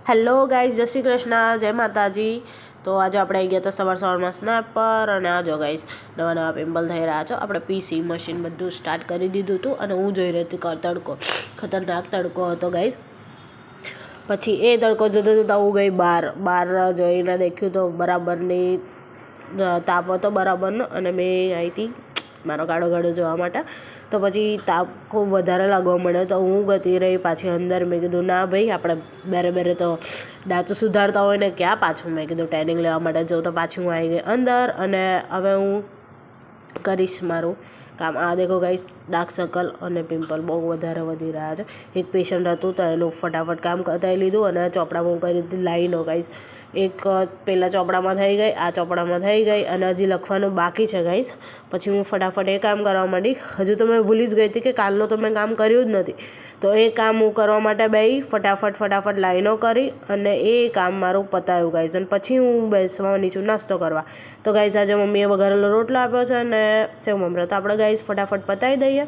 Hello guys, જય શ્રી કૃષ્ણ, જય માતાજી। તો આજે આપણે આવી ગયા હતા સવારમાં સ્નેપ પર અને આ જો ગાઈઝ નવા પિમ્પલ થઈ રહ્યા છે। આપણે પીસી મશીન બધું સ્ટાર્ટ કરી દીધું હતું અને હું જોઈ રહી હતી તડકો, ખતરનાક તડકો હતો ગાઈઝ। પછી એ તડકો જોતા જોતા હું ગઈ બહાર જોઈને દેખ્યું તો બરાબરની તાપ હતો બરાબરનો અને મેં આવી હતી મારો ગાડો જોવા માટે। તો પછી તાપ ખૂબ વધારે લાગવા મળ્યો તો હું ગતી રહી પાછી અંદર। મેં કીધું ના ભાઈ, આપણે બેરે તો દાંત સુધારતા હોય ને ક્યાં પાછું મેં કીધું ટ્રેનિંગ લેવા માટે જવું। તો પાછી હું આવી ગઈ અંદર અને હવે હું કરીશ મારું કામ। આ દેખો ગાઈસ, ડાર્ક સર્કલ અને પિમ્પલ બહુ વધારે વધી રહ્યા છે। એક પેશન્ટ હતું તો એનું ફટાફટ કામ કરાવી લીધું અને ચોપડામાં હું કરી દીધી લાઈનો ગાઈસ। એક પહેલાં ચોપડામાં થઈ ગઈ, આ ચોપડામાં થઈ ગઈ અને હજી લખવાનું બાકી છે ગાઈસ। પછી હું ફટાફટ એ કામ કરવા માંડી। હજુ તો મેં ભૂલી જ ગઈ હતી કે કાલનું તો મેં કામ કર્યું જ નથી। તો એ કામ હું કરવા માટે બેસી ફટાફટ લાઈનો કરી અને એ કામ મારું પતાવ્યું ગાઈસ। અને પછી હું બેસવા નીચું નાસ્તો કરવા। તો ગાઈસ આજે મમ્મીએ વઘારેલો રોટલો આપ્યો છે અને સેવ મમરા। તો આપણે ગાઈસ ફટાફટ પતાવી દઈએ।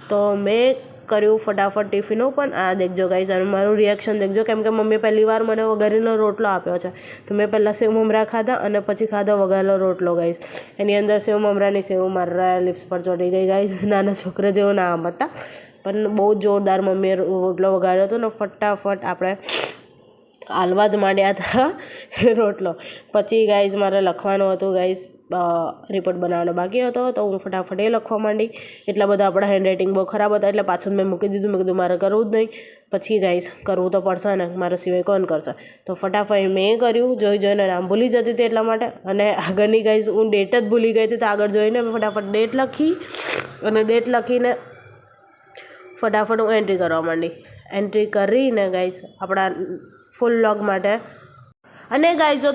તો મેં કર્યું ફટાફટ ટિફિન ઓપન। આ દેખજો ગાઈસ, અને મારું રિએક્શન દેખજો, કેમ કે મમ્મીએ પહેલી વાર મને વઘારેલો રોટલો આપ્યો છે। તો મેં પહેલાં સેવ મમરા ખાધા અને પછી ખાધો વઘારેલો રોટલો ગાઈસ। એની અંદર સેવ મમરાની સેવ મારા લિપ્સ પર ચોંટી ગઈ ગાઈસ। નાના છોકરા જેવો ના આમ હતા, પણ બહુ જોરદાર મમ્મીએ રોટલો વઘાર્યો હતો ને ફટાફટ આપણે હાલવા જ માંડ્યા હતા રોટલો। પછી ગાઈઝ મારે લખવાનું હતું ગાઈઝ, રિપોર્ટ બનાવવાનો બાકી હતો તો હું ફટાફટ એ લખવા માંડી। એટલા બધા આપણા હેન્ડરાઇટિંગ બહુ ખરાબ હતા એટલે પાછું મેં મૂકી દીધું। મેં કીધું મારે કરવું જ નહીં, પછી ગાઈઝ કરવું તો પડશે ને, મારા સિવાય કોણ કરશે। તો ફટાફટ મેં કર્યું, જોઈને નામ ભૂલી જતી હતી એટલા માટે। અને આગળની ગાઈઝ હું ડેટ જ ભૂલી ગઈ હતી, તો આગળ જોઈને મેં ફટાફટ ડેટ લખી અને ડેટ લખીને ફટાફટ હું એન્ટ્રી કરવા માંડી। એન્ટ્રી કરીને ગાઈઝ આપણા ફૂલ વ્લોગ માટે। અને ગાઈઝ જો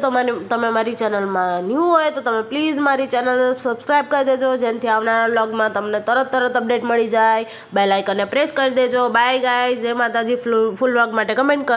તમે મારી ચેનલમાં ન્યૂ હોય તો તમે પ્લીઝ મારી ચેનલ સબસ્ક્રાઈબ કરી દેજો, જેનાથી આવનારા વ્લોગમાં તમને તરત અપડેટ મળી જાય। બેલ આઇકનને પ્રેસ કરી દેજો। બાય ગાઈઝ, જય માતાજી। ફૂલ વ્લોગ માટે કમેન્ટ કરો।